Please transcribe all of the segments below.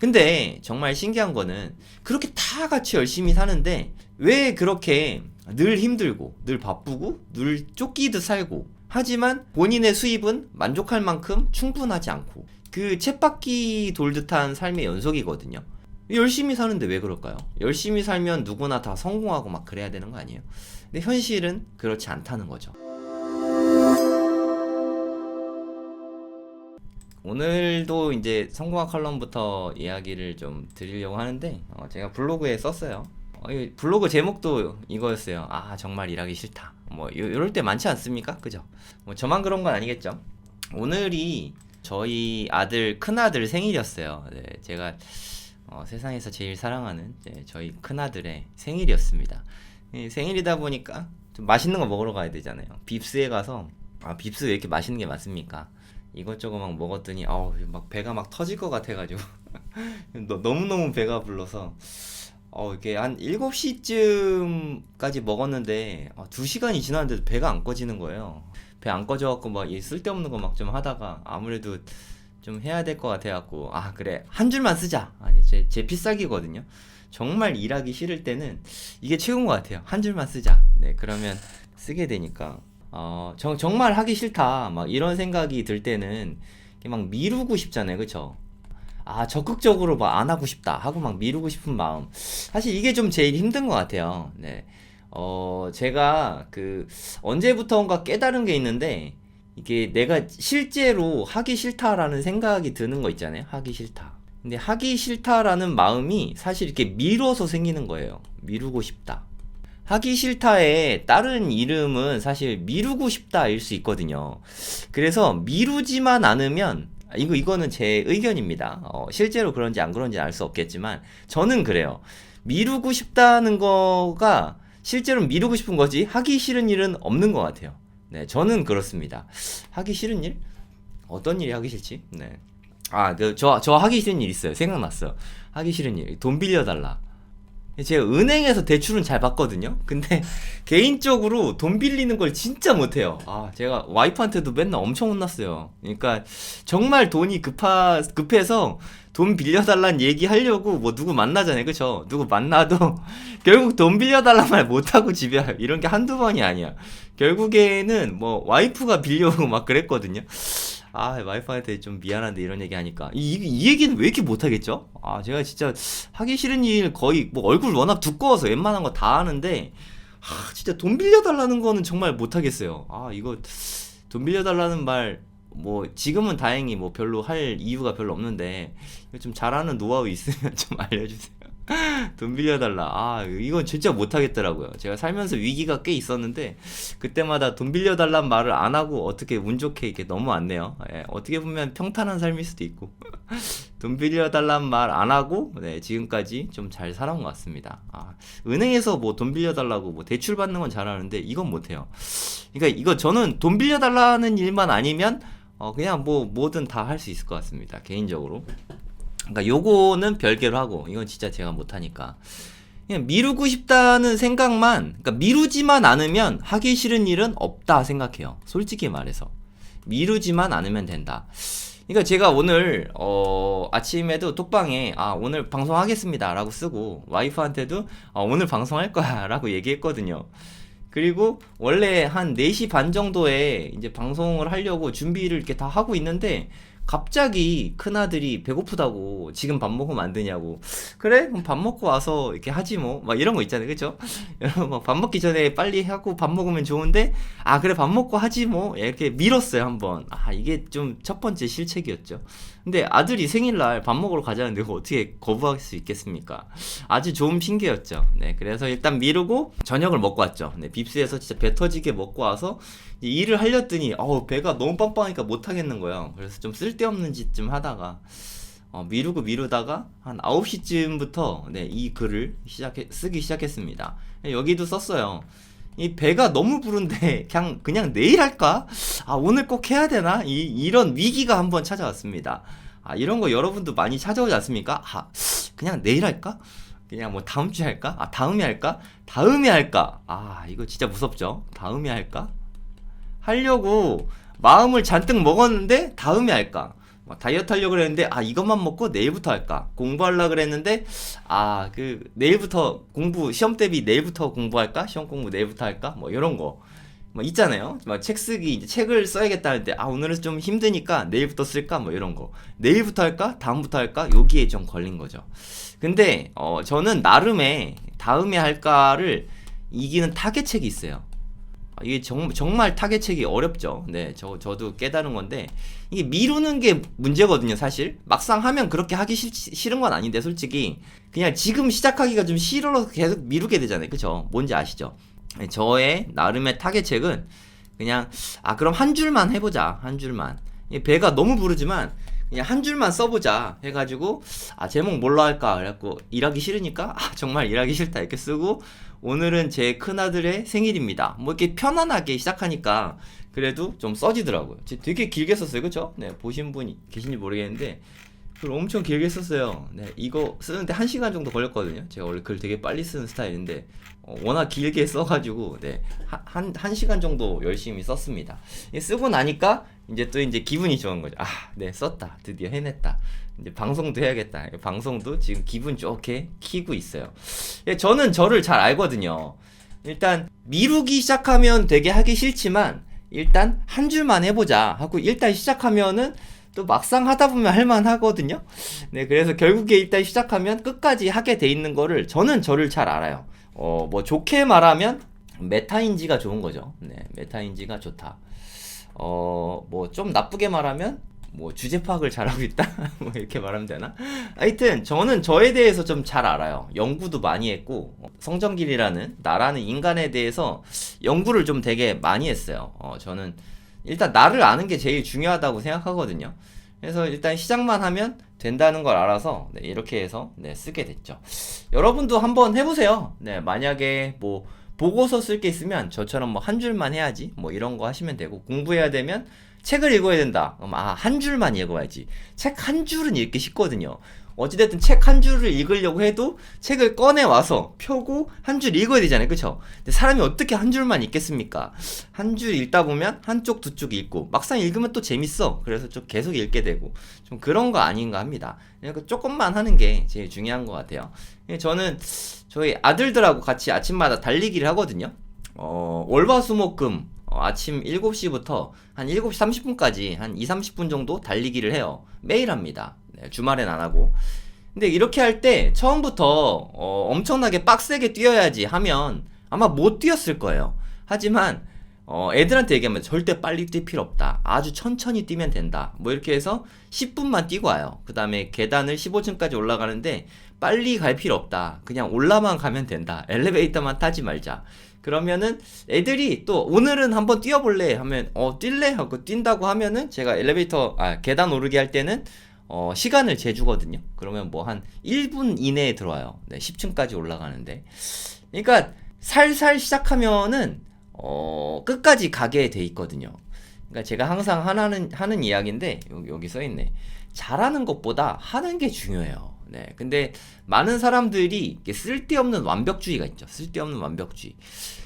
근데 정말 신기한 거는 그렇게 다 같이 열심히 사는데 왜 그렇게 늘 힘들고 늘 바쁘고 늘 쫓기듯 살고 하지만 본인의 수입은 만족할 만큼 충분하지 않고 그 쳇바퀴 돌듯한 삶의 연속이거든요. 열심히 사는데 왜 그럴까요? 열심히 살면 누구나 다 성공하고 막 그래야 되는 거 아니에요? 근데 현실은 그렇지 않다는 거죠. 오늘도 이제 성공학 칼럼부터 이야기를 좀 드리려고 하는데 제가 블로그에 썼어요. 이 블로그 제목도 이거였어요. 아 정말 일하기 싫다. 뭐 이럴 때 많지 않습니까? 그죠? 뭐 저만 그런 건 아니겠죠? 오늘이 저희 아들 큰아들 생일이었어요. 네, 제가 세상에서 제일 사랑하는 저희 큰아들의 생일이었습니다. 생일이다 보니까 좀 맛있는 거 먹으러 가야 되잖아요. 빕스에 가서 빕스 왜 이렇게 맛있는 게 많습니까? 이것저것 막 먹었더니 막 배가 막 터질 것 같아가지고 너무너무 배가 불러서 이렇게 한 7시쯤까지 먹었는데 2시간이 지났는데도 배가 안 꺼지는 거예요. 배 안 꺼져갖고 막 쓸데없는 거 막 좀 하다가 아무래도 좀 해야 될 것 같아갖고 그래 한 줄만 쓰자. 아니 제 필살기거든요. 정말 일하기 싫을 때는 이게 최고인 것 같아요. 한 줄만 쓰자. 네 그러면 쓰게 되니까 정말 하기 싫다 막 이런 생각이 들 때는 막 미루고 싶잖아요. 그쵸? 적극적으로 막 안 하고 싶다 하고 막 미루고 싶은 마음 사실 이게 좀 제일 힘든 것 같아요. 네. 제가 언제부턴가 깨달은 게 있는데 이게 내가 실제로 하기 싫다라는 생각이 드는 거 있잖아요. 하기 싫다. 근데 하기 싫다라는 마음이 사실 이렇게 미뤄서 생기는 거예요. 미루고 싶다. 하기 싫다의 다른 이름은 사실 미루고 싶다일 수 있거든요. 그래서 미루지만 않으면 이거는 제 의견입니다. 실제로 그런지 안 그런지 알 수 없겠지만 저는 그래요. 미루고 싶다는 거가 실제로 미루고 싶은 거지 하기 싫은 일은 없는 것 같아요. 네, 저는 그렇습니다. 하기 싫은 일? 어떤 일이 하기 싫지? 네. 저 하기 싫은 일 있어요. 생각났어요. 하기 싫은 일. 돈 빌려달라. 제가 은행에서 대출은 잘 받거든요. 근데 개인적으로 돈 빌리는 걸 진짜 못해요. 제가 와이프한테도 맨날 엄청 혼났어요. 그러니까 정말 돈이 급해서 돈 빌려달라는 얘기 하려고 뭐 누구 만나잖아요. 그쵸? 누구 만나도 결국 돈 빌려달라는 말 못하고 집에 와요. 이런 게 한두 번이 아니야. 결국에는 뭐 와이프가 빌려오고 막 그랬거든요. 와이프한테 좀 미안한데 이런 얘기 하니까 이 얘기는 왜 이렇게 못하겠죠? 제가 진짜 하기 싫은 일 거의 뭐 얼굴 워낙 두꺼워서 웬만한 거 다 하는데 진짜 돈 빌려달라는 거는 정말 못하겠어요. 이거 돈 빌려달라는 말 뭐 지금은 다행히 뭐 별로 할 이유가 별로 없는데 이거 좀 잘하는 노하우 있으면 좀 알려주세요. 돈 빌려달라. 이건 진짜 못하겠더라고요. 제가 살면서 위기가 꽤 있었는데 그때마다 돈 빌려달란 말을 안 하고 어떻게 운 좋게 이렇게 넘어왔네요. 어떻게 보면 평탄한 삶일 수도 있고 돈 빌려달란 말 안 하고 지금까지 좀 잘 살아온 것 같습니다. 은행에서 뭐 돈 빌려달라고 뭐 대출 받는 건 잘하는데 이건 못해요. 그러니까 이거 저는 돈 빌려달라는 일만 아니면 그냥 뭐든 다 할 수 있을 것 같습니다. 개인적으로. 그러니까 요거는 별개로 하고 이건 진짜 제가 못하니까 그냥 미루고 싶다는 생각만 그러니까 미루지만 않으면 하기 싫은 일은 없다 생각해요. 솔직히 말해서 미루지만 않으면 된다. 그러니까 제가 오늘 아침에도 톡방에 오늘 방송하겠습니다 라고 쓰고 와이프한테도 오늘 방송할 거야 라고 얘기했거든요. 그리고 원래 한 4시 반 정도에 이제 방송을 하려고 준비를 이렇게 다 하고 있는데 갑자기 큰아들이 배고프다고 지금 밥 먹으면 안 되냐고. 그래? 그럼 밥 먹고 와서 이렇게 하지 뭐. 막 이런 거 있잖아요. 그쵸? 여러분 밥 먹기 전에 빨리 하고 밥 먹으면 좋은데 그래 밥 먹고 하지 뭐. 이렇게 밀었어요 한번. 이게 좀 첫 번째 실책이었죠. 근데 아들이 생일날 밥 먹으러 가자는데 그거 어떻게 거부할 수 있겠습니까? 아주 좋은 핑계였죠. 네, 그래서 일단 미루고 저녁을 먹고 왔죠. 네, 빕스에서 진짜 배 터지게 먹고 와서 일을 하려더니 배가 너무 빵빵하니까 못 하겠는 거예요. 그래서 좀 쓸데없는 짓 좀 하다가 미루다가 한 9시쯤부터 이 글을 쓰기 시작했습니다. 여기도 썼어요. 이 배가 너무 부른데 그냥 내일 할까? 오늘 꼭 해야 되나? 이런 위기가 한번 찾아왔습니다. 이런 거 여러분도 많이 찾아오지 않습니까? 그냥 내일 할까? 그냥 뭐 다음 주에 할까? 다음에 할까? 다음에 할까? 이거 진짜 무섭죠? 다음에 할까? 하려고 마음을 잔뜩 먹었는데 다음에 할까? 다이어트 하려고 그랬는데 이것만 먹고 내일부터 할까? 공부하려고 그랬는데 그 내일부터 시험 대비 내일부터 공부할까? 시험 공부 내일부터 할까? 뭐 이런 거. 뭐 있잖아요. 막 책 쓰기 이제 책을 써야겠다 할 때 오늘은 좀 힘드니까 내일부터 쓸까? 뭐 이런 거. 내일부터 할까? 다음부터 할까? 여기에 좀 걸린 거죠. 근데 저는 나름의 다음에 할까를 이기는 타겟책이 있어요. 이게 정말 타겟책이 어렵죠. 네, 저도 깨달은 건데, 이게 미루는 게 문제거든요, 사실. 막상 하면 그렇게 하기 싫은 건 아닌데, 솔직히. 그냥 지금 시작하기가 좀 싫어서 계속 미루게 되잖아요. 그쵸? 뭔지 아시죠? 네, 저의 나름의 타겟책은 그냥, 그럼 한 줄만 해보자. 한 줄만. 배가 너무 부르지만, 그냥 한 줄만 써보자 해가지고 제목 뭘로 할까 그래갖고 일하기 싫으니까 정말 일하기 싫다 이렇게 쓰고, 오늘은 제 큰아들의 생일입니다 뭐 이렇게 편안하게 시작하니까 그래도 좀 써지더라고요. 되게 길게 썼어요. 그쵸? 네, 보신 분이 계신지 모르겠는데 그걸 엄청 길게 썼어요. 네, 이거 쓰는데 1시간 정도 걸렸거든요. 제가 원래 글 되게 빨리 쓰는 스타일인데 워낙 길게 써가지고 한 시간 정도 열심히 썼습니다. 쓰고 나니까 이제 기분이 좋은 거죠. 네, 썼다. 드디어 해냈다. 이제 방송도 해야겠다. 방송도 지금 기분 좋게 키고 있어요. 저는 저를 잘 알거든요. 일단 미루기 시작하면 되게 하기 싫지만 일단 한 줄만 해보자 하고 일단 시작하면은 또 막상 하다 보면 할만 하거든요. 네, 그래서 결국에 일단 시작하면 끝까지 하게 돼 있는 거를 저는 저를 잘 알아요. 뭐 좋게 말하면 메타인지가 좋은 거죠. 네, 메타인지가 좋다. 뭐 좀 나쁘게 말하면 뭐 주제 파악을 잘하고 있다? 뭐 이렇게 말하면 되나? 하여튼 저는 저에 대해서 좀 잘 알아요. 연구도 많이 했고 성정길이라는 나라는 인간에 대해서 연구를 좀 되게 많이 했어요. 저는 일단 나를 아는 게 제일 중요하다고 생각하거든요. 그래서 일단 시작만 하면 된다는 걸 알아서 이렇게 해서 쓰게 됐죠. 여러분도 한번 해보세요. 네, 만약에 뭐 보고서 쓸 게 있으면 저처럼 뭐 한 줄만 해야지 뭐 이런 거 하시면 되고, 공부해야 되면 책을 읽어야 된다. 그럼 한 줄만 읽어야지. 책 한 줄은 읽기 쉽거든요. 어찌됐든 책 한 줄을 읽으려고 해도 책을 꺼내 와서 펴고 한 줄 읽어야 되잖아요. 그쵸? 근데 사람이 어떻게 한 줄만 읽겠습니까? 한 줄 읽다 보면 한쪽 두 쪽 읽고 막상 읽으면 또 재밌어. 그래서 좀 계속 읽게 되고 좀 그런 거 아닌가 합니다. 그러니까 조금만 하는 게 제일 중요한 것 같아요. 저는 저희 아들들하고 같이 아침마다 달리기를 하거든요. 월화수목금 아침 7시부터 한 7시 30분까지 한 2, 30분 정도 달리기를 해요. 매일 합니다. 네, 주말엔 안 하고. 근데 이렇게 할 때 처음부터 엄청나게 빡세게 뛰어야지 하면 아마 못 뛰었을 거예요. 하지만 애들한테 얘기하면 절대 빨리 뛸 필요 없다. 아주 천천히 뛰면 된다. 뭐 이렇게 해서 10분만 뛰고 와요. 그 다음에 계단을 15층까지 올라가는데 빨리 갈 필요 없다. 그냥 올라만 가면 된다. 엘리베이터만 타지 말자. 그러면은 애들이 또 오늘은 한번 뛰어볼래 하면 뛸래 하고 뛴다고 하면은 제가 계단 오르기 할 때는 시간을 재주거든요. 그러면 뭐 한 1분 이내에 들어와요. 네, 10층까지 올라가는데. 그러니까 살살 시작하면은 끝까지 가게 돼 있거든요. 그러니까 제가 항상 하는 이야기인데 여기 써 있네. 잘하는 것보다 하는 게 중요해요. 네, 근데 많은 사람들이 쓸데없는 완벽주의가 있죠. 쓸데없는 완벽주의.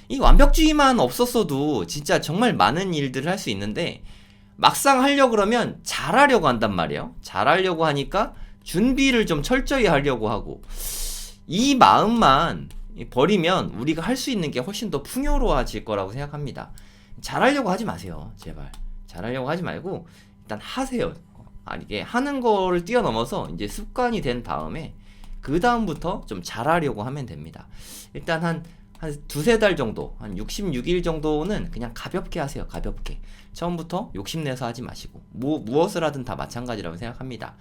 이 완벽주의만 없었어도 진짜 정말 많은 일들을 할 수 있는데 막상 하려고 그러면 잘하려고 한단 말이에요. 잘하려고 하니까 준비를 좀 철저히 하려고 하고, 이 마음만 버리면 우리가 할 수 있는 게 훨씬 더 풍요로워질 거라고 생각합니다. 잘하려고 하지 마세요. 제발. 잘하려고 하지 말고 일단 하세요. 이게 하는 거를 뛰어넘어서 이제 습관이 된 다음에 그 다음부터 좀 잘하려고 하면 됩니다. 일단 한 두세 달 정도, 한 66일 정도는 그냥 가볍게 하세요. 가볍게. 처음부터 욕심내서 하지 마시고 무엇을 하든 다 마찬가지라고 생각합니다.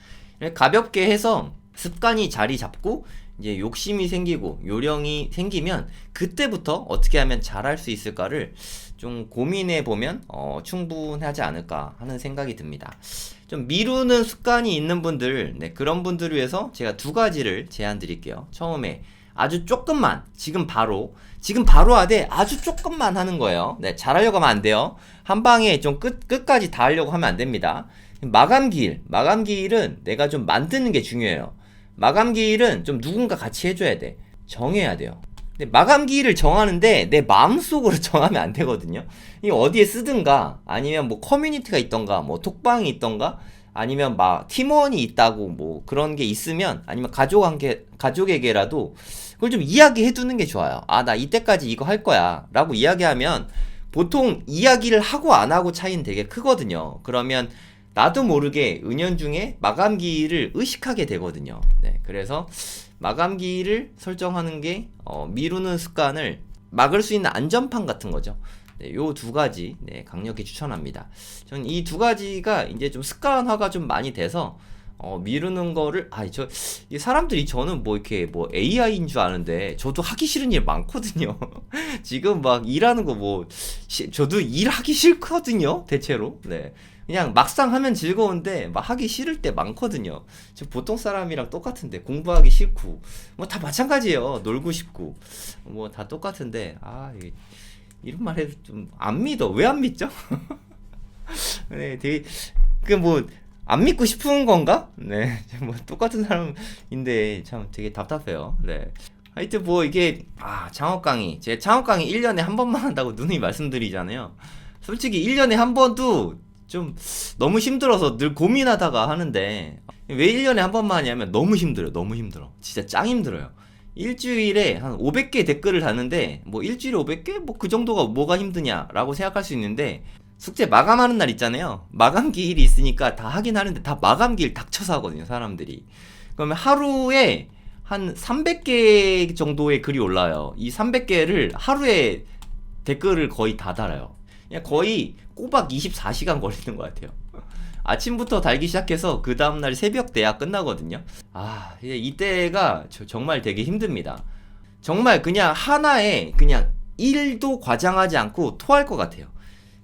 가볍게 해서 습관이 자리 잡고 이제 욕심이 생기고 요령이 생기면 그때부터 어떻게 하면 잘할 수 있을까를 좀 고민해 보면 충분하지 않을까 하는 생각이 듭니다. 좀 미루는 습관이 있는 분들, 그런 분들을 위해서 제가 두 가지를 제안 드릴게요. 처음에 아주 조금만, 지금 바로 하되 아주 조금만 하는 거예요. 네, 잘하려고 하면 안 돼요. 한 방에 좀 끝까지 다 하려고 하면 안 됩니다. 마감기일은 내가 좀 만드는 게 중요해요. 마감기일은 좀 누군가 같이 해줘야 돼. 정해야 돼요. 근데 마감기일을 정하는데 내 마음속으로 정하면 안 되거든요. 이 어디에 쓰든가 아니면 뭐 커뮤니티가 있던가 뭐 톡방이 있던가 아니면 막 팀원이 있다고 뭐 그런 게 있으면 아니면 가족에게라도 그걸 좀 이야기해 두는 게 좋아요. 아, 나 이때까지 이거 할 거야 라고 이야기하면 보통 이야기를 하고 안 하고 차이는 되게 크거든요. 그러면 나도 모르게 은연중에 마감기를 의식하게 되거든요. 네, 그래서 마감기를 설정하는 게 미루는 습관을 막을 수 있는 안전판 같은 거죠. 네, 요 두 가지 네, 강력히 추천합니다. 저는 이 두 가지가 이제 좀 습관화가 좀 많이 돼서 미루는 거를 이 사람들이 저는 뭐 이렇게 뭐 AI인 줄 아는데 저도 하기 싫은 일 많거든요. 지금 막 일하는 거 뭐 저도 일하기 싫거든요. 대체로. 네. 그냥 막상 하면 즐거운데 막 하기 싫을 때 많거든요. 저 보통 사람이랑 똑같은데 공부하기 싫고 뭐 다 마찬가지예요. 놀고 싶고 뭐 다 똑같은데 이런 말 해도 좀 안 믿어. 왜 안 믿죠? 네, 되게 그 뭐 안 믿고 싶은 건가? 네, 뭐 똑같은 사람인데 참 되게 답답해요. 네. 하여튼 뭐 이게 창업 강의 제 창업 강의 1년에 한 번만 한다고 누누이 말씀드리잖아요. 솔직히 1년에 한 번도 좀 너무 힘들어서 늘 고민하다가 하는데 왜 1년에 한 번만 하냐면 너무 힘들어요. 너무 힘들어. 진짜 짱 힘들어요. 일주일에 한 500개 댓글을 다는데 뭐 일주일에 500개? 뭐 그 정도가 뭐가 힘드냐라고 생각할 수 있는데 숙제 마감하는 날 있잖아요. 마감기일이 있으니까 다 하긴 하는데 다 마감기일 닥쳐서 하거든요, 사람들이. 그러면 하루에 한 300개 정도의 글이 올라요. 이 300개를 하루에 댓글을 거의 다 달아요. 그냥 거의 꼬박 24시간 걸리는 것 같아요. 아침부터 달기 시작해서 그 다음날 새벽 돼야 끝나거든요. 이때가 정말 되게 힘듭니다. 정말 그냥 하나에 그냥 1도 과장하지 않고 토할 것 같아요.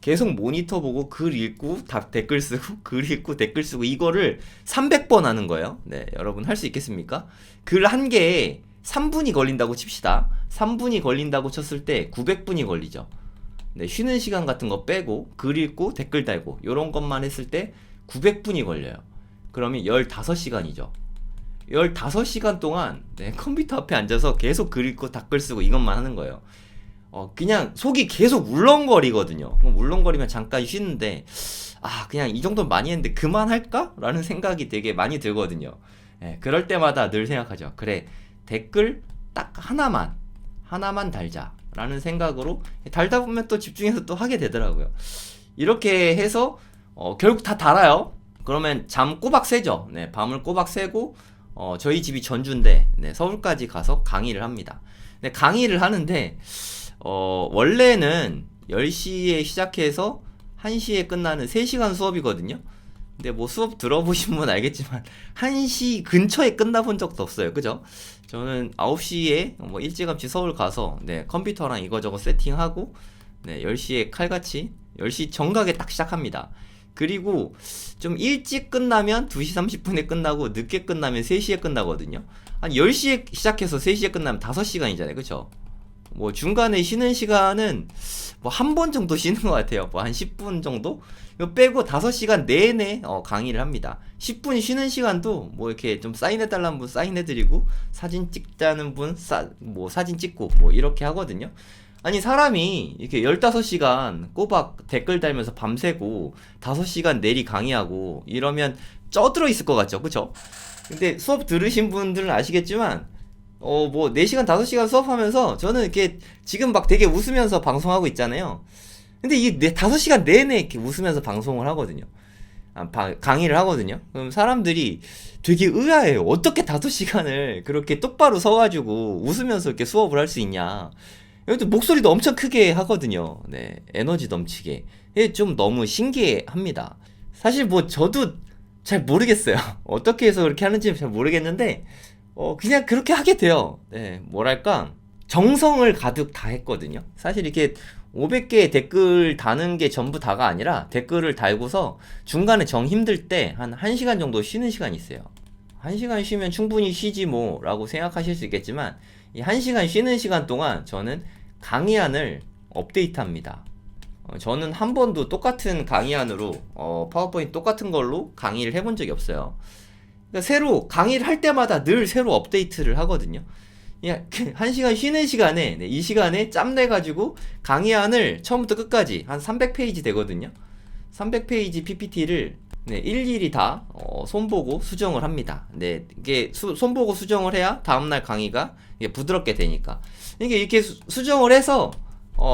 계속 모니터 보고 글 읽고 댓글 쓰고 글 읽고 댓글 쓰고 이거를 300번 하는 거예요. 네, 여러분 할 수 있겠습니까? 글 한 개에 3분이 걸린다고 칩시다. 3분이 걸린다고 쳤을 때 900분이 걸리죠. 네, 쉬는 시간 같은 거 빼고 글 읽고 댓글 달고 요런 것만 했을 때 900분이 걸려요. 그러면 15시간이죠. 15시간 동안 네, 컴퓨터 앞에 앉아서 계속 글 읽고 댓글 쓰고 이것만 하는 거예요. 그냥 속이 계속 울렁거리거든요. 울렁거리면 잠깐 쉬는데 그냥 이 정도는 많이 했는데 그만할까? 라는 생각이 되게 많이 들거든요. 네, 그럴 때마다 늘 생각하죠. 그래, 댓글 딱 하나만 달자 라는 생각으로 달다 보면 또 집중해서 또 하게 되더라고요. 이렇게 해서 결국 다 달아요. 그러면 잠 꼬박 새죠. 네, 밤을 꼬박 새고 저희 집이 전주인데 네, 서울까지 가서 강의를 합니다. 네, 강의를 하는데 원래는 10시에 시작해서 1시에 끝나는 3시간 수업이거든요. 근데 뭐 수업 들어보신 분 알겠지만 1시 근처에 끝나본 적도 없어요. 그죠? 저는 9시에 뭐 일찌감치 서울 가서 네, 컴퓨터랑 이거저거 세팅하고 네, 10시에 칼같이 10시 정각에 딱 시작합니다. 그리고 좀 일찍 끝나면 2시 30분에 끝나고 늦게 끝나면 3시에 끝나거든요. 한 10시에 시작해서 3시에 끝나면 5시간이잖아요. 그쵸? 뭐 중간에 쉬는 시간은 뭐 한 번 정도 쉬는 것 같아요. 뭐 한 10분 정도? 이거 빼고 5시간 내내 강의를 합니다. 10분 쉬는 시간도 뭐 이렇게 좀 사인해달라는 분 사인해드리고 사진 찍자는 분 뭐 사진 찍고 뭐 이렇게 하거든요. 아니 사람이 이렇게 15시간 꼬박 댓글 달면서 밤새고 5시간 내리 강의하고 이러면 쪄들어 있을 것 같죠. 그쵸? 근데 수업 들으신 분들은 아시겠지만 뭐 4시간 5시간 수업하면서 저는 이렇게 지금 막 되게 웃으면서 방송하고 있잖아요. 근데 이 5시간 내내 이렇게 웃으면서 방송을 하거든요. 강의를 하거든요. 그럼 사람들이 되게 의아해요. 어떻게 5시간을 그렇게 똑바로 서가지고 웃으면서 이렇게 수업을 할 수 있냐. 이것도 목소리도 엄청 크게 하거든요. 네, 에너지 넘치게. 이게 좀 너무 신기합니다. 사실 뭐 저도 잘 모르겠어요. 어떻게 해서 그렇게 하는지 잘 모르겠는데 그냥 그렇게 하게 돼요. 네, 뭐랄까 정성을 가득 다 했거든요. 사실 이렇게 500개의 댓글 다는 게 전부 다가 아니라 댓글을 달고서 중간에 정 힘들 때 한 1시간 정도 쉬는 시간이 있어요. 1시간 쉬면 충분히 쉬지 뭐 라고 생각하실 수 있겠지만 이 1시간 쉬는 시간 동안 저는 강의안을 업데이트합니다. 저는 한 번도 똑같은 강의안으로 파워포인트 똑같은 걸로 강의를 해본 적이 없어요. 그러니까 새로 강의를 할 때마다 늘 새로 업데이트를 하거든요. 1시간 쉬는 시간에 네, 이 시간에 짬내가지고 강의안을 처음부터 끝까지 한 300페이지 되거든요. 300페이지 PPT를 일일이 다 손보고 수정을 합니다. 이게 손보고 수정을 해야 다음날 강의가 이게 부드럽게 되니까. 이게 이렇게 수정을 해서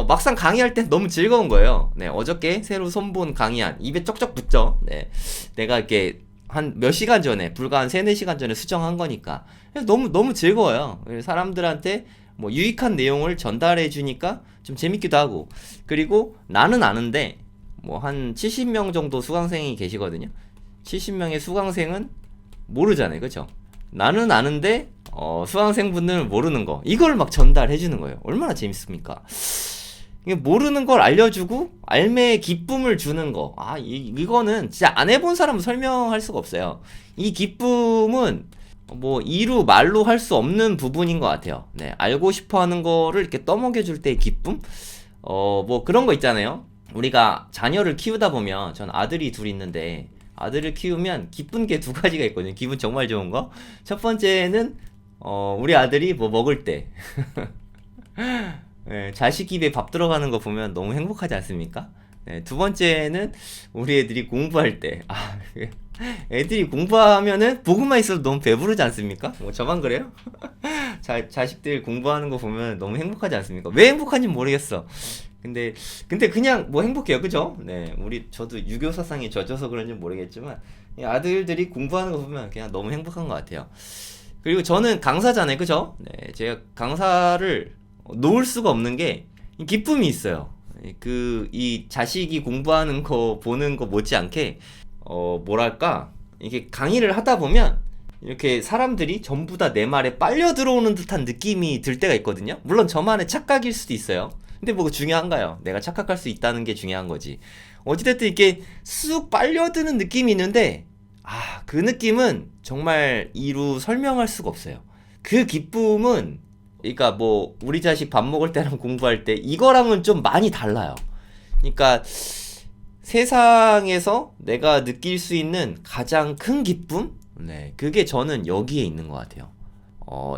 막상 강의할 때 너무 즐거운 거예요. 어저께 새로 손본 강의한 입에 쩍쩍 붙죠. 내가 이렇게 한 몇 시간 전에, 불과 한 3-4시간 전에 수정한 거니까 너무 즐거워요. 사람들한테 뭐 유익한 내용을 전달해 주니까 좀 재밌기도 하고, 그리고 나는 아는데 뭐 한 70명 정도 수강생이 계시거든요. 70명의 수강생은 모르잖아요, 그쵸? 나는 아는데 수강생분들은 모르는 거, 이걸 막 전달해 주는 거예요. 얼마나 재밌습니까? 모르는 걸 알려주고 알매의 기쁨을 주는 거, 이거는 진짜 안 해본 사람은 설명할 수가 없어요. 이 기쁨은 뭐 이루 말로 할 수 없는 부분인 것 같아요. 알고 싶어 하는 거를 이렇게 떠먹여 줄 때의 기쁨? 뭐 그런 거 있잖아요. 우리가 자녀를 키우다 보면, 전 아들이 둘 있는데, 아들을 키우면 기쁜 게 2가지가 있거든요. 기분 정말 좋은 거. 첫 번째는 우리 아들이 뭐 먹을 때 자식 입에 밥 들어가는 거 보면 너무 행복하지 않습니까? 두 번째는 우리 애들이 공부할 때, 애들이 공부하면은 보고만 있어도 너무 배부르지 않습니까? 뭐 저만 그래요? 자식들 공부하는 거 보면 너무 행복하지 않습니까? 왜 행복한지 모르겠어. 근데 그냥 뭐 행복해요, 그죠? 저도 유교 사상에 젖어서 그런지 모르겠지만 이 아들들이 공부하는 거 보면 그냥 너무 행복한 것 같아요. 그리고 저는 강사잖아요, 그죠? 제가 강사를 놓을 수가 없는 게 기쁨이 있어요. 이 자식이 공부하는 거 보는 거 못지않게 뭐랄까, 이게 강의를 하다 보면 이렇게 사람들이 전부 다 내 말에 빨려 들어오는 듯한 느낌이 들 때가 있거든요. 물론 저만의 착각일 수도 있어요. 근데 뭐 중요한가요? 내가 착각할 수 있다는 게 중요한 거지. 어찌됐든 이렇게 쑥 빨려드는 느낌이 있는데, 그 느낌은 정말 이루 설명할 수가 없어요. 그 기쁨은, 그러니까 뭐 우리 자식 밥 먹을 때랑 공부할 때 이거랑은 좀 많이 달라요. 그러니까 세상에서 내가 느낄 수 있는 가장 큰 기쁨? 그게 저는 여기에 있는 것 같아요.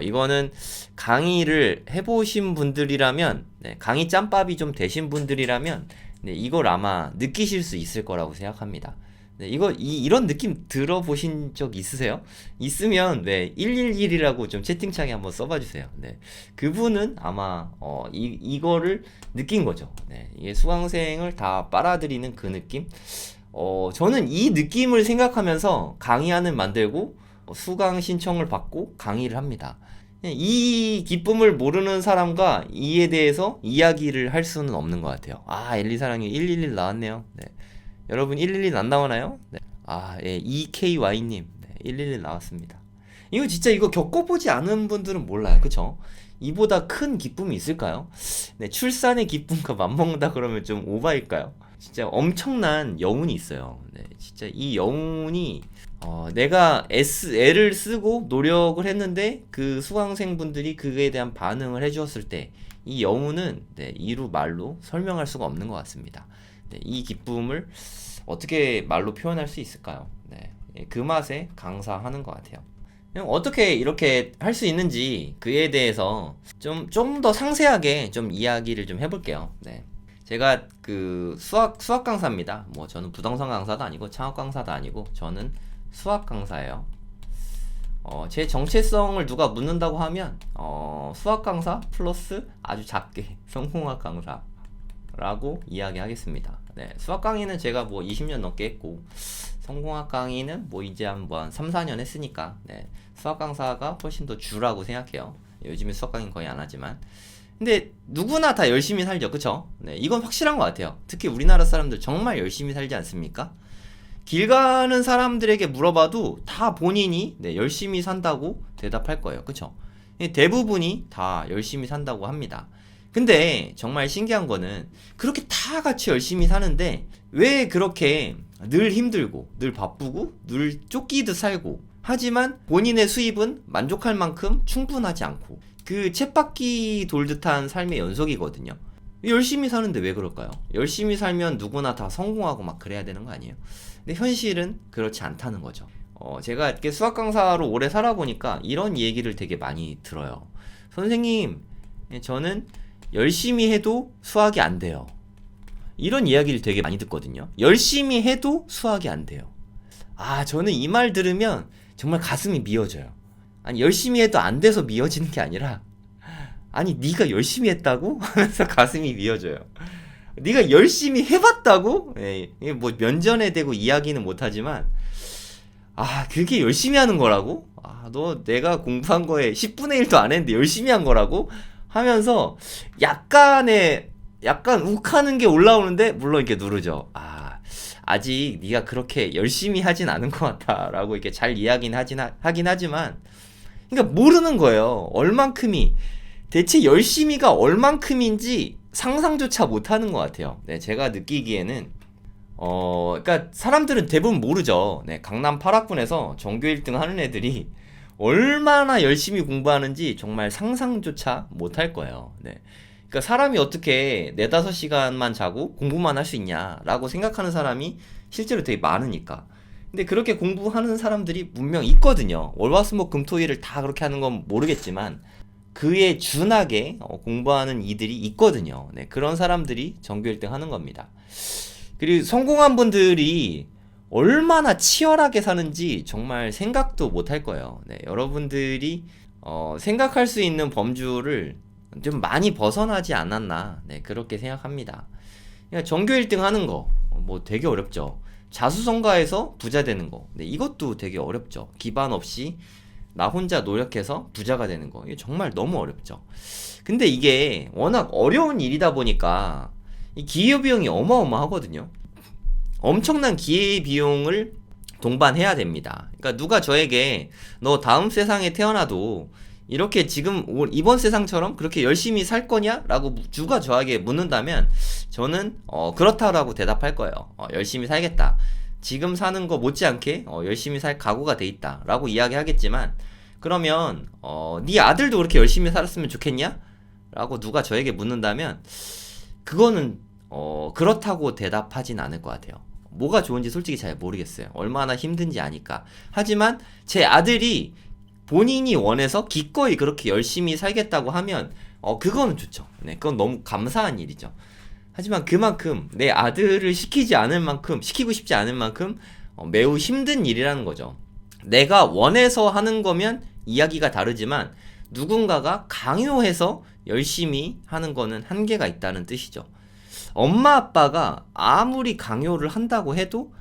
이거는 강의를 해보신 분들이라면, 강의 짬밥이 좀 되신 분들이라면, 이걸 아마 느끼실 수 있을 거라고 생각합니다. 이런 느낌 들어보신 적 있으세요? 있으면, 111이라고 좀 채팅창에 한번 써봐주세요. 그분은 아마, 이거를 느낀 거죠. 이게 수강생을 다 빨아들이는 그 느낌? 저는 이 느낌을 생각하면서 강의안을 만들고, 수강 신청을 받고 강의를 합니다. 이 기쁨을 모르는 사람과 이에 대해서 이야기를 할 수는 없는 것 같아요. 엘리사랑이 111 나왔네요. 여러분 111 안 나오나요? EKY님 111 나왔습니다. 이거 진짜 이거 겪어보지 않은 분들은 몰라요, 그쵸? 이보다 큰 기쁨이 있을까요? 출산의 기쁨과 맞먹는다 그러면 좀 오바일까요? 진짜 엄청난 여운이 있어요. 진짜 이 여운이, 내가 애를 쓰고 노력을 했는데 그 수강생분들이 그에 대한 반응을 해주었을 때 이 여운은 이루 말로 설명할 수가 없는 것 같습니다. 이 기쁨을 어떻게 말로 표현할 수 있을까요? 그 맛에 강사하는 것 같아요. 어떻게 이렇게 할 수 있는지 그에 대해서 좀 더 상세하게 좀 이야기를 좀 해볼게요. 제가 그 수학 강사입니다. 뭐 저는 부동산 강사도 아니고 창업 강사도 아니고 저는 수학 강사예요. 제 정체성을 누가 묻는다고 하면 수학 강사 플러스 아주 작게 성공학 강사라고 이야기하겠습니다. 수학 강의는 제가 뭐 20년 넘게 했고, 성공학 강의는 뭐 이제 한 3-4년 했으니까 수학 강사가 훨씬 더 주라고 생각해요. 요즘에 수학 강의는 거의 안 하지만. 근데 누구나 다 열심히 살죠, 그쵸? 이건 확실한 것 같아요. 특히 우리나라 사람들 정말 열심히 살지 않습니까? 길 가는 사람들에게 물어봐도 다 본인이 열심히 산다고 대답할 거예요, 그쵸? 대부분이 다 열심히 산다고 합니다. 근데 정말 신기한 거는 그렇게 다 같이 열심히 사는데 왜 그렇게 늘 힘들고 늘 바쁘고 늘 쫓기듯 살고, 하지만 본인의 수입은 만족할 만큼 충분하지 않고, 그 쳇바퀴 돌듯한 삶의 연속이거든요. 열심히 사는데 왜 그럴까요? 열심히 살면 누구나 다 성공하고 막 그래야 되는 거 아니에요? 근데 현실은 그렇지 않다는 거죠. 제가 이렇게 수학 강사로 오래 살아보니까 이런 얘기를 되게 많이 들어요. 선생님, 저는 열심히 해도 수학이 안 돼요. 이런 이야기를 되게 많이 듣거든요. 열심히 해도 수학이 안 돼요. 아, 저는 이 말 들으면 정말 가슴이 미어져요. 아니, 열심히 해도 안 돼서 미어지는 게 아니라, 아니, 네가 열심히 했다고? 하면서 가슴이 미어져요. 네가 열심히 해봤다고? 예, 이게 뭐 면전에 대고 이야기는 못하지만, 아, 그게 열심히 하는 거라고? 아, 너 내가 공부한 거에 10분의 1도 안 했는데 열심히 한 거라고? 하면서 약간 욱하는 게 올라오는데, 물론 이렇게 누르죠. 아, 아직 네가 그렇게 열심히 하진 않은 것 같다라고 이렇게 잘 이야기는 하긴 하지만, 그러니까 모르는 거예요. 얼만큼이, 대체 열심히가 얼만큼인지 상상조차 못하는 것 같아요. 네, 제가 느끼기에는 그러니까 사람들은 대부분 모르죠. 네, 강남 8학군에서 전교 1등 하는 애들이 얼마나 열심히 공부하는지 정말 상상조차 못할 거예요. 네. 그러니까 사람이 어떻게 4-5시간만 자고 공부만 할 수 있냐라고 생각하는 사람이 실제로 되게 많으니까. 근데 그렇게 공부하는 사람들이 분명 있거든요. 월화수목금토일을 다 그렇게 하는 건 모르겠지만 그에 준하게 공부하는 이들이 있거든요. 네, 그런 사람들이 전교 1등 하는 겁니다. 그리고 성공한 분들이 얼마나 치열하게 사는지 정말 생각도 못 할 거예요. 네, 여러분들이 생각할 수 있는 범주를 좀 많이 벗어나지 않았나, 네, 그렇게 생각합니다. 그러니까 전교 1등 하는 거, 뭐 되게 어렵죠. 자수성가해서 부자 되는 거, 네, 이것도 되게 어렵죠. 기반 없이 나 혼자 노력해서 부자가 되는 거, 이게 정말 너무 어렵죠. 근데 이게 워낙 어려운 일이다 보니까 이 기회비용이 어마어마하거든요. 엄청난 기회비용을 동반해야 됩니다. 그러니까 누가 저에게 너 다음 세상에 태어나도 이렇게 지금 이번 세상처럼 그렇게 열심히 살 거냐? 라고 누가 저에게 묻는다면 저는 그렇다라고 대답할 거예요. 열심히 살겠다. 지금 사는 거 못지않게 열심히 살 각오가 돼 있다 라고 이야기하겠지만, 그러면 네 아들도 그렇게 열심히 살았으면 좋겠냐? 라고 누가 저에게 묻는다면 그거는 그렇다고 대답하진 않을 것 같아요. 뭐가 좋은지 솔직히 잘 모르겠어요. 얼마나 힘든지 아니까. 하지만 제 아들이 본인이 원해서 기꺼이 그렇게 열심히 살겠다고 하면 그거는 좋죠. 네, 그건 너무 감사한 일이죠. 하지만 그만큼 내 아들을 시키고 싶지 않을 만큼 매우 힘든 일이라는 거죠. 내가 원해서 하는 거면 이야기가 다르지만 누군가가 강요해서 열심히 하는 거는 한계가 있다는 뜻이죠. 엄마 아빠가 아무리 강요를 한다고 해도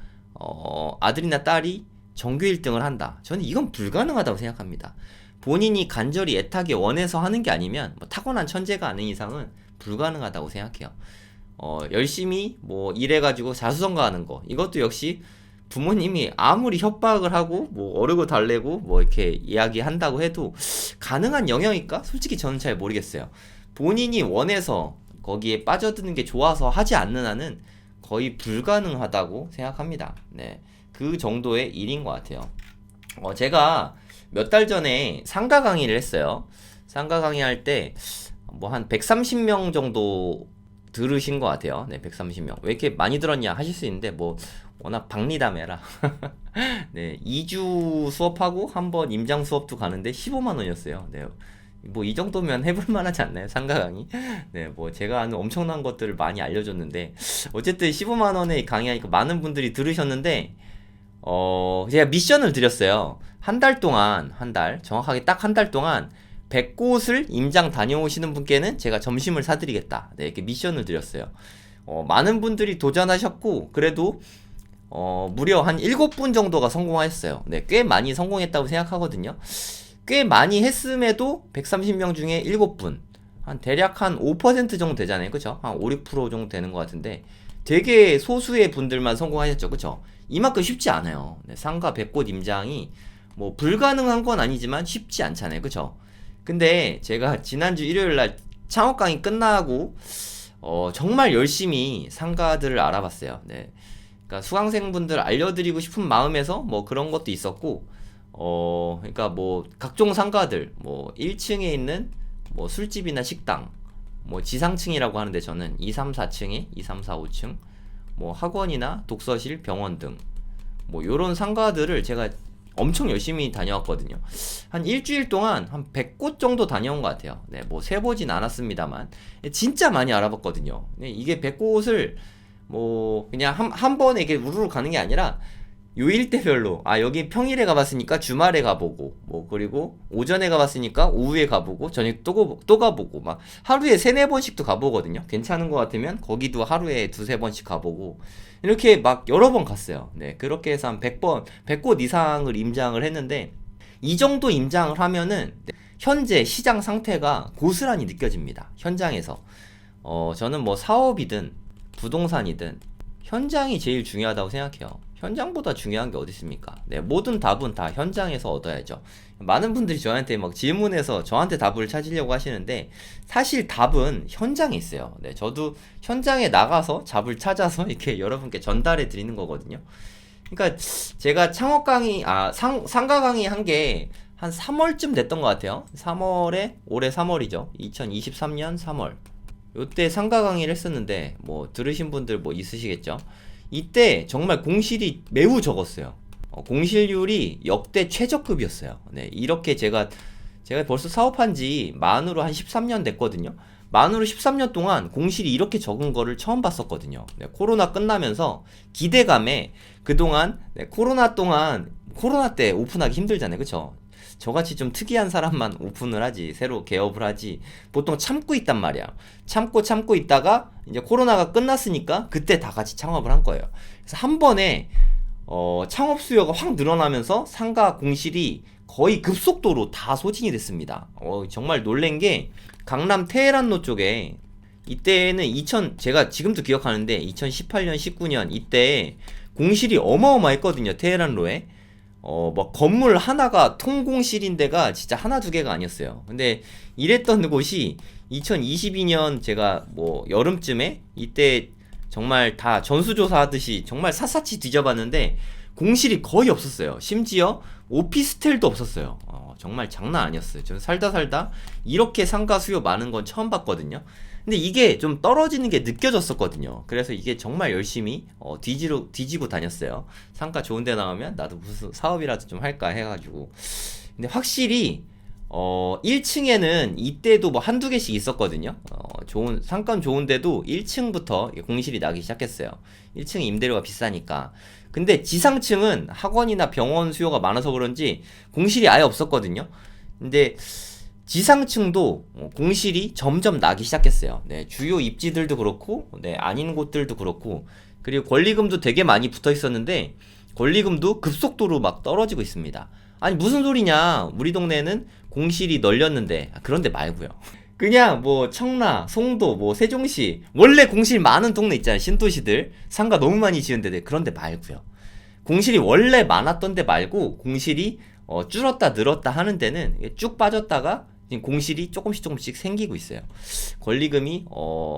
아들이나 딸이 전교 1등을 한다. 저는 이건 불가능하다고 생각합니다. 본인이 간절히 애타게 원해서 하는 게 아니면 뭐 타고난 천재가 아닌 이상은 불가능하다고 생각해요. 열심히 뭐 일해가지고 자수성가하는 거, 이것도 역시 부모님이 아무리 협박을 하고 뭐 어르고 달래고 뭐 이렇게 이야기한다고 해도 가능한 영역일까? 솔직히 저는 잘 모르겠어요. 본인이 원해서 거기에 빠져드는 게 좋아서 하지 않는 한은 거의 불가능하다고 생각합니다. 네, 그 정도의 일인 것 같아요. 제가 몇 달 전에 상가 강의를 했어요. 상가 강의할 때 뭐 한 130명 정도 들으신 것 같아요. 네, 130명. 왜 이렇게 많이 들었냐 하실 수 있는데 뭐 워낙 박리담회라 네, 2주 수업하고 한 번 임장 수업도 가는데 15만 원이었어요. 네, 뭐 이 정도면 해볼 만하지 않나요? 상가 강의? 네, 뭐 제가 아는 엄청난 것들을 많이 알려줬는데 어쨌든 15만 원에 강의하니까 많은 분들이 들으셨는데 제가 미션을 드렸어요. 한 달 동안, 정확하게 딱 한 달 동안 100곳을 임장 다녀오시는 분께는 제가 점심을 사드리겠다. 네, 이렇게 미션을 드렸어요. 많은 분들이 도전하셨고, 그래도 무려 한 7분 정도가 성공하셨어요. 네, 꽤 많이 성공했다고 생각하거든요. 꽤 많이 했음에도 130명 중에 7분, 대략 한 5% 정도 되잖아요. 그쵸? 한 5, 6% 정도 되는 것 같은데 되게 소수의 분들만 성공하셨죠. 그쵸? 이만큼 쉽지 않아요. 네, 상가 100곳 임장이 뭐 불가능한 건 아니지만 쉽지 않잖아요. 그쵸? 근데 제가 지난주 일요일날 창업 강의 끝나고 정말 열심히 상가들을 알아봤어요. 네. 그러니까 수강생분들 알려드리고 싶은 마음에서 뭐 그런 것도 있었고, 그러니까 뭐 각종 상가들, 뭐 1층에 있는 뭐 술집이나 식당, 뭐 지상층이라고 하는데 저는 2, 3, 4층에 2, 3, 4, 5층, 뭐 학원이나 독서실, 병원 등 뭐 요런 상가들을 제가 엄청 열심히 다녀왔거든요. 한 일주일 동안 한 100곳 정도 다녀온 것 같아요. 네, 뭐 세보진 않았습니다만 진짜 많이 알아봤거든요. 네, 이게 100곳을 뭐 그냥 한 번에 이렇게 우르르 가는 게 아니라 요일대별로 여기 평일에 가봤으니까 주말에 가보고 뭐 그리고 오전에 가봤으니까 오후에 가보고 저녁 또 가보고 막 하루에 3-4번씩도 가보거든요. 괜찮은 것 같으면 거기도 하루에 2-3번씩 가보고 이렇게 막 여러 번 갔어요. 네, 그렇게 해서 한 100곳 이상을 임장을 했는데 이 정도 임장을 하면은 현재 시장 상태가 고스란히 느껴집니다. 현장에서. 저는 뭐 사업이든 부동산이든 현장이 제일 중요하다고 생각해요. 현장보다 중요한 게 어디 있습니까? 네, 모든 답은 다 현장에서 얻어야죠. 많은 분들이 저한테 막 질문해서 저한테 답을 찾으려고 하시는데 사실 답은 현장에 있어요. 네, 저도 현장에 나가서 답을 찾아서 이렇게 여러분께 전달해 드리는 거거든요. 그러니까 제가 창업 강의, 상가 강의 한 게 한 3월쯤 됐던 것 같아요. 3월에, 올해 3월이죠. 2023년 3월. 요때 상가 강의를 했었는데, 뭐, 들으신 분들 뭐 있으시겠죠? 이때 정말 공실이 매우 적었어요. 공실률이 역대 최저급이었어요. 네, 이렇게 제가 벌써 사업한 지 만으로 한 13년 됐거든요. 만으로 13년 동안 공실이 이렇게 적은 거를 처음 봤었거든요. 네, 코로나 끝나면서 기대감에 그동안 코로나 동안 코로나 때 오픈하기 힘들잖아요. 그쵸? 저같이 좀 특이한 사람만 오픈을 하지, 새로 개업을 하지, 보통 참고 있단 말이야. 참고 있다가 이제 코로나가 끝났으니까 그때 다 같이 창업을 한 거예요. 그래서 한 번에 창업 수요가 확 늘어나면서 상가 공실이 거의 급속도로 다 소진이 됐습니다. 정말 놀란 게 강남 테헤란로 쪽에 이때는 제가 지금도 기억하는데 2018년, 19년 이때 공실이 어마어마했거든요. 테헤란로에. 막 건물 하나가 통공실인 데가 진짜 하나 두 개가 아니었어요. 근데 이랬던 곳이 2022년 제가 뭐 여름쯤에 이때 정말 다 전수조사 하듯이 정말 샅샅이 뒤져봤는데 공실이 거의 없었어요. 심지어 오피스텔도 없었어요. 정말 장난 아니었어요. 저는 살다 이렇게 상가 수요 많은 건 처음 봤거든요. 근데 이게 좀 떨어지는 게 느껴졌었거든요. 그래서 이게 정말 열심히 뒤지고 다녔어요. 상가 좋은 데 나오면 나도 무슨 사업이라도 좀 할까 해가지고. 근데 확실히 1층에는 이때도 뭐 한두 개씩 있었거든요. 상권 좋은데도 1층부터 공실이 나기 시작했어요. 1층 임대료가 비싸니까. 근데 지상층은 학원이나 병원 수요가 많아서 그런지 공실이 아예 없었거든요. 근데 지상층도 공실이 점점 나기 시작했어요. 네, 주요 입지들도 그렇고, 네, 아닌 곳들도 그렇고, 그리고 권리금도 되게 많이 붙어 있었는데, 권리금도 급속도로 막 떨어지고 있습니다. 아니, 무슨 소리냐. 우리 동네는 공실이 널렸는데, 그런데 말고요. 그냥 뭐 청라, 송도, 뭐 세종시, 원래 공실 많은 동네 있잖아요. 신도시들. 상가 너무 많이 지은 데들. 그런데 말고요. 공실이 원래 많았던 데 말고, 공실이 줄었다 늘었다 하는 데는 쭉 빠졌다가 지금 공실이 조금씩 생기고 있어요. 권리금이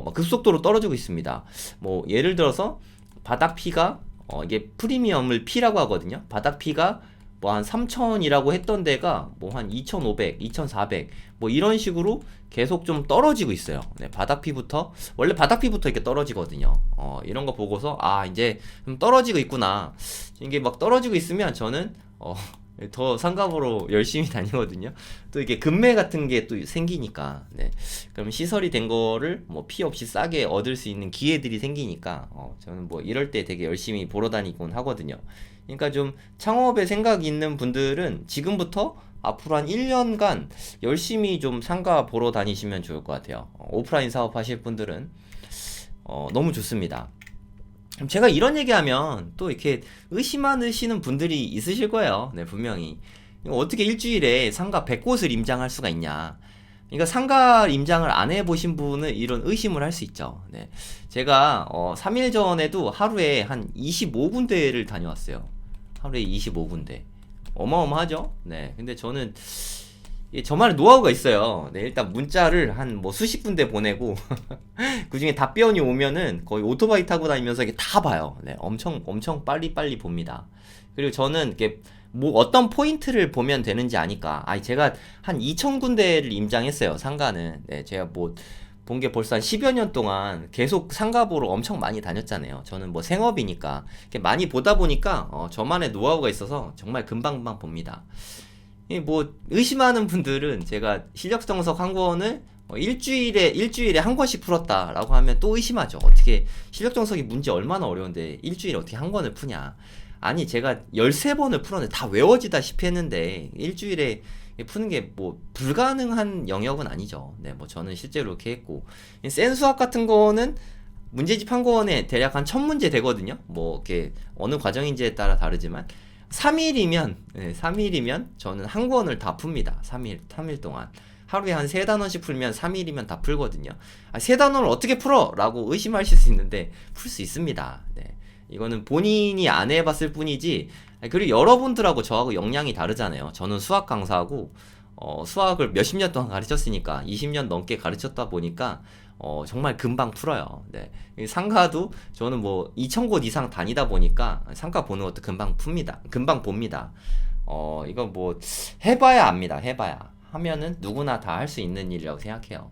막 급속도로 떨어지고 있습니다. 뭐 예를 들어서 바닥피가 이게 프리미엄을 P라고 하거든요. 바닥피가 뭐 한 3,000이라고 했던 데가 뭐 한 2,500, 2,400 뭐 이런 식으로 계속 좀 떨어지고 있어요. 네, 원래 바닥피부터 이렇게 떨어지거든요. 이런 거 보고서 이제 좀 떨어지고 있구나. 이게 막 떨어지고 있으면 저는 더 상가보러 열심히 다니거든요. 또 이게 금매 같은 게 또 생기니까, 네. 그럼 시설이 된 거를 뭐 피 없이 싸게 얻을 수 있는 기회들이 생기니까, 저는 뭐 이럴 때 되게 열심히 보러 다니곤 하거든요. 그러니까 좀 창업에 생각이 있는 분들은 지금부터 앞으로 한 1년간 열심히 좀 상가 보러 다니시면 좋을 것 같아요. 오프라인 사업 하실 분들은, 너무 좋습니다. 제가 이런 얘기하면 또 이렇게 의심하시는 분들이 있으실 거예요. 네, 분명히. 어떻게 일주일에 상가 100곳을 임장할 수가 있냐. 그러니까 상가 임장을 안 해보신 분은 이런 의심을 할 수 있죠. 네. 제가 3일 전에도 하루에 한 25군데를 다녀왔어요. 하루에 25군데. 어마어마하죠? 네. 근데 저는 저만의 노하우가 있어요. 네, 일단 문자를 한 뭐 수십 군데 보내고 그 중에 답변이 오면은 거의 오토바이 타고 다니면서 이게 다 봐요. 네, 엄청 빨리 봅니다. 그리고 저는 이게 뭐 어떤 포인트를 보면 되는지 아니까. 제가 한 2,000군데를 임장했어요. 상가는. 네, 제가 뭐 본 게 벌써 한 10여 년 동안 계속 상가 보러 엄청 많이 다녔잖아요. 저는 뭐 생업이니까 이렇게 많이 보다 보니까 저만의 노하우가 있어서 정말 금방 봅니다. 뭐 의심하는 분들은 제가 실력정석 한 권을 일주일에 한 권씩 풀었다라고 하면 또 의심하죠. 어떻게 실력 정석이 문제 얼마나 어려운데 일주일에 어떻게 한 권을 푸냐. 아니 제가 13번을 풀었는데 다 외워지다시피 했는데 일주일에 푸는 게 뭐 불가능한 영역은 아니죠. 네, 뭐 저는 실제로 이렇게 했고 센 수학 같은 거는 문제집 한 권에 대략 한 1000문제 되거든요. 뭐 이렇게 어느 과정인지에 따라 다르지만 3일이면 저는 한 권을 다 풉니다. 3일 동안. 하루에 한 3단원씩 풀면 3일이면 다 풀거든요. 아, 3단원을 어떻게 풀어? 라고 의심하실 수 있는데 풀 수 있습니다. 네. 이거는 본인이 안 해봤을 뿐이지. 그리고 여러분들하고 저하고 역량이 다르잖아요. 저는 수학 강사하고 수학을 몇십 년 동안 가르쳤으니까 20년 넘게 가르쳤다 보니까 정말 금방 풀어요. 네. 상가도 저는 뭐 2000곳 이상 다니다 보니까 상가 보는 것도 금방 풉니다. 금방 봅니다. 이거 뭐 해봐야 압니다. 해봐야. 하면은 누구나 다 할 수 있는 일이라고 생각해요.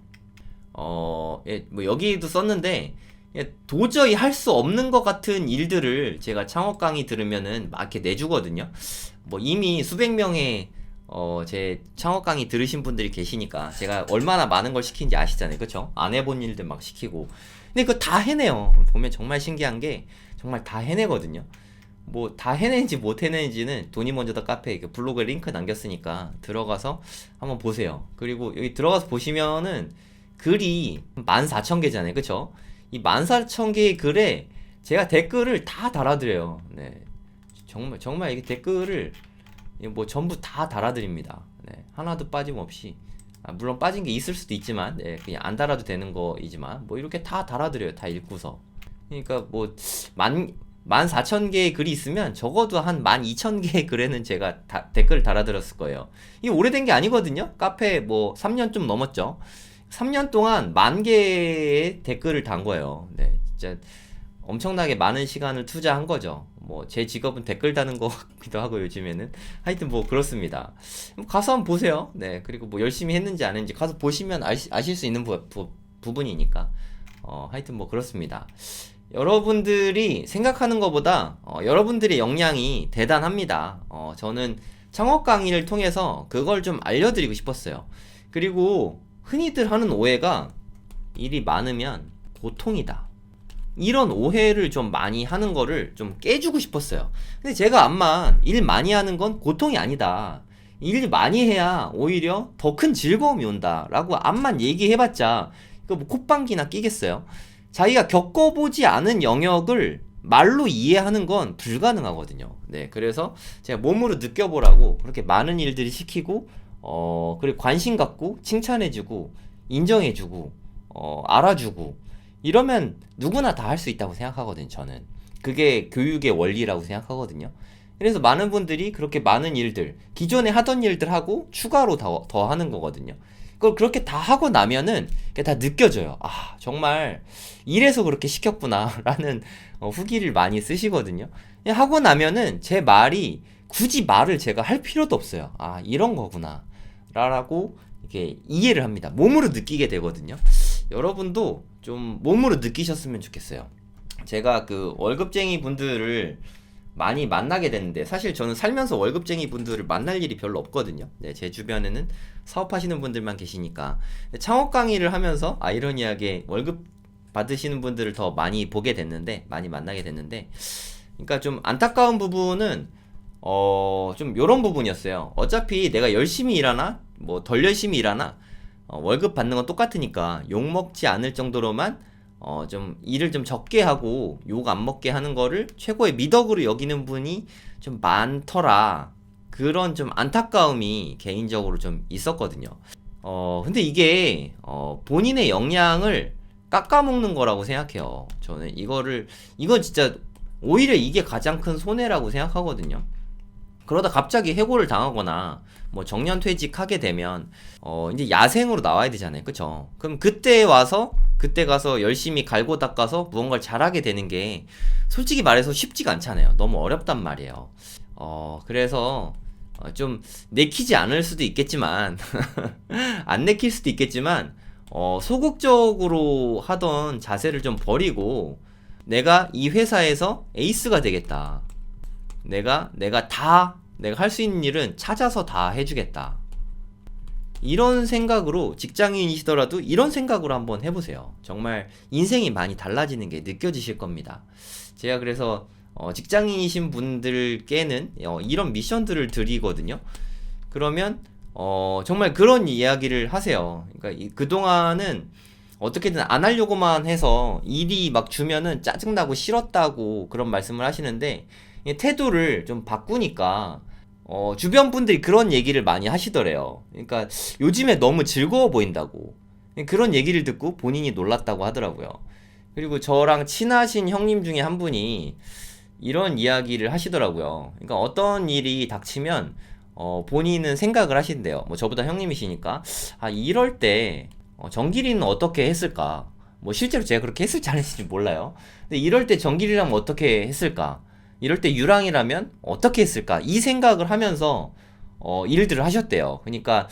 예, 뭐 여기도 썼는데 예, 도저히 할 수 없는 것 같은 일들을 제가 창업 강의 들으면은 막 이렇게 내주거든요. 뭐 이미 수백 명의 제 창업 강의 들으신 분들이 계시니까 제가 얼마나 많은 걸 시키는지 아시잖아요. 그쵸? 안 해본 일들 막 시키고. 근데 그거 다 해내요. 보면 정말 신기한 게 정말 다 해내거든요. 뭐 다 해내는지 못 해내는지는 돈이 먼저다 카페에 블로그에 링크 남겼으니까 들어가서 한번 보세요. 그리고 여기 들어가서 보시면은 글이 14,000개잖아요. 그쵸? 이 14,000개의 글에 제가 댓글을 다 달아드려요. 네. 정말 이게 댓글을 뭐 전부 다 달아드립니다. 네. 하나도 빠짐없이. 물론 빠진 게 있을 수도 있지만, 네. 그냥 안 달아도 되는 거이지만, 뭐 이렇게 다 달아드려요. 다 읽고서. 그러니까 뭐, 14,000개의 글이 있으면 적어도 한 12,000개의 글에는 제가 댓글을 달아드렸을 거예요. 이게 오래된 게 아니거든요? 카페 뭐 3년 좀 넘었죠? 3년 동안 10,000개의 댓글을 단 거예요. 네, 진짜 엄청나게 많은 시간을 투자한 거죠. 뭐 제 직업은 댓글 다는 거 같기도 하고 요즘에는 하여튼 뭐 그렇습니다. 가서 한번 보세요. 네, 그리고 뭐 열심히 했는지 안 했는지 가서 보시면 아실 수 있는 부분이니까 하여튼 뭐 그렇습니다. 여러분들이 생각하는 것보다 여러분들의 역량이 대단합니다. 저는 창업 강의를 통해서 그걸 좀 알려드리고 싶었어요. 그리고 흔히들 하는 오해가 일이 많으면 고통이다. 이런 오해를 좀 많이 하는 거를 좀 깨주고 싶었어요. 근데 제가 암만 일 많이 하는 건 고통이 아니다. 일 많이 해야 오히려 더 큰 즐거움이 온다. 라고 암만 얘기해봤자 뭐 콧방귀나 끼겠어요. 자기가 겪어보지 않은 영역을 말로 이해하는 건 불가능하거든요. 네, 그래서 제가 몸으로 느껴보라고 그렇게 많은 일들이 시키고, 그리고 관심 갖고, 칭찬해주고, 인정해주고, 알아주고, 이러면 누구나 다 할 수 있다고 생각하거든요, 저는. 그게 교육의 원리라고 생각하거든요. 그래서 많은 분들이 그렇게 많은 일들, 기존에 하던 일들 하고, 추가로 더 하는 거거든요. 그걸 그렇게 다 하고 나면은 다 느껴져요. 아, 정말 이래서 그렇게 시켰구나 라는 후기를 많이 쓰시거든요. 하고 나면은 제 말이 굳이 말을 제가 할 필요도 없어요. 아, 이런 거구나 라고 이렇게 이해를 합니다. 몸으로 느끼게 되거든요. 여러분도 좀 몸으로 느끼셨으면 좋겠어요. 제가 그 월급쟁이 분들을 많이 만나게 됐는데, 사실 저는 살면서 월급쟁이 분들을 만날 일이 별로 없거든요. 네, 제 주변에는 사업하시는 분들만 계시니까. 창업 강의를 하면서 아이러니하게 월급 받으시는 분들을 더 많이 보게 됐는데, 많이 만나게 됐는데, 그러니까 좀 안타까운 부분은 좀 요런 부분이었어요. 어차피 내가 열심히 일하나 뭐 덜 열심히 일하나 월급 받는 건 똑같으니까 욕먹지 않을 정도로만 좀 일을 좀 적게 하고 욕 안 먹게 하는 거를 최고의 미덕으로 여기는 분이 좀 많더라. 그런 좀 안타까움이 개인적으로 좀 있었거든요. 근데 이게 본인의 역량을 깎아먹는 거라고 생각해요. 저는 이건 진짜 오히려 이게 가장 큰 손해라고 생각하거든요. 그러다 갑자기 해고를 당하거나 뭐 정년퇴직하게 되면 이제 야생으로 나와야 되잖아요. 그쵸? 그럼 그때 가서 열심히 갈고 닦아서 무언가를 잘하게 되는 게 솔직히 말해서 쉽지가 않잖아요. 너무 어렵단 말이에요. 그래서 좀 내키지 않을 수도 있겠지만 안 내킬 수도 있겠지만 소극적으로 하던 자세를 좀 버리고 내가 이 회사에서 에이스가 되겠다. 내가 할 수 있는 일은 찾아서 다 해주겠다. 이런 생각으로 직장인이시더라도 이런 생각으로 한번 해보세요. 정말 인생이 많이 달라지는 게 느껴지실 겁니다. 제가 그래서 직장인이신 분들께는 이런 미션들을 드리거든요. 그러면 정말 그런 이야기를 하세요. 그러니까 그동안은 어떻게든 안 하려고만 해서 일이 막 주면은 짜증나고 싫었다고 그런 말씀을 하시는데 이 태도를 좀 바꾸니까 주변 분들이 그런 얘기를 많이 하시더래요. 그러니까 요즘에 너무 즐거워 보인다고 그런 얘기를 듣고 본인이 놀랐다고 하더라고요. 그리고 저랑 친하신 형님 중에 한 분이 이런 이야기를 하시더라고요. 그러니까 어떤 일이 닥치면 본인은 생각을 하신대요. 뭐 저보다 형님이시니까 아 이럴 때 정길이는 어떻게 했을까? 뭐 실제로 제가 그렇게 했을지 안 했을지 몰라요. 근데 이럴 때 정길이라면 어떻게 했을까? 이럴 때 유랑이라면 어떻게 했을까? 이 생각을 하면서 일들을 하셨대요. 그러니까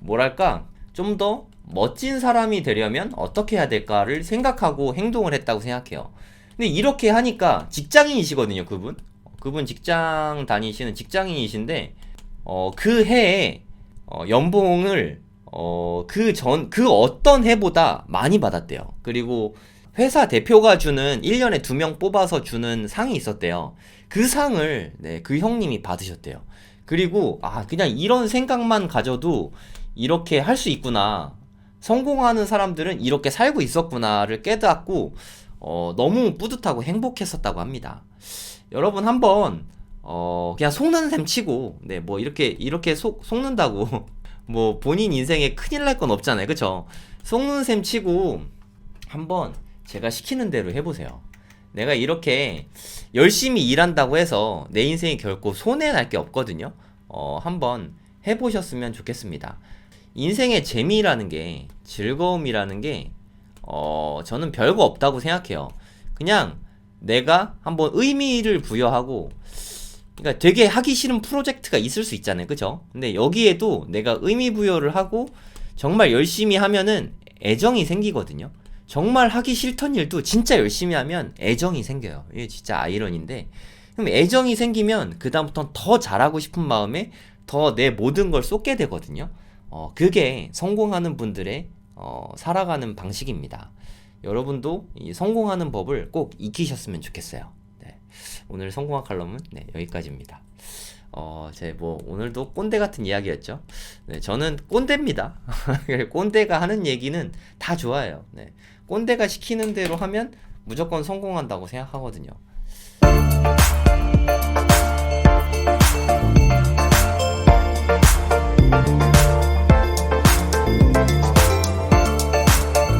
뭐랄까 좀 더 멋진 사람이 되려면 어떻게 해야 될까를 생각하고 행동을 했다고 생각해요. 근데 이렇게 하니까 직장인이시거든요, 그분. 그분 직장 다니시는 직장인이신데 그 해에 연봉을 그 어떤 해보다 많이 받았대요. 그리고 회사 대표가 주는 1년에 2명 뽑아서 주는 상이 있었대요. 그 상을 네, 그 형님이 받으셨대요. 그리고 그냥 이런 생각만 가져도 이렇게 할 수 있구나. 성공하는 사람들은 이렇게 살고 있었구나를 깨닫고 너무 뿌듯하고 행복했었다고 합니다. 여러분 한번 그냥 속는 셈 치고 네, 뭐 이렇게 속는다고 뭐 본인 인생에 큰일 날 건 없잖아요. 그쵸? 속는 셈 치고 한번 제가 시키는 대로 해보세요. 내가 이렇게 열심히 일한다고 해서 내 인생이 결코 손해날 게 없거든요. 한번 해보셨으면 좋겠습니다. 인생의 재미라는 게, 즐거움이라는 게, 저는 별거 없다고 생각해요. 그냥 내가 한번 의미를 부여하고, 그러니까 되게 하기 싫은 프로젝트가 있을 수 있잖아요. 그죠? 근데 여기에도 내가 의미 부여를 하고, 정말 열심히 하면은 애정이 생기거든요. 정말 하기 싫던 일도 진짜 열심히 하면 애정이 생겨요. 이게 진짜 아이러니인데, 그럼 애정이 생기면 그다음부터는 더 잘하고 싶은 마음에 더 내 모든 걸 쏟게 되거든요. 그게 성공하는 분들의 살아가는 방식입니다. 여러분도 이 성공하는 법을 꼭 익히셨으면 좋겠어요. 네. 오늘 성공학 칼럼은 네, 여기까지입니다. 오늘도 꼰대 같은 이야기였죠. 네, 저는 꼰대입니다. 꼰대가 하는 얘기는 다 좋아요. 네. 꼰대가 시키는 대로 하면 무조건 성공한다고 생각하거든요.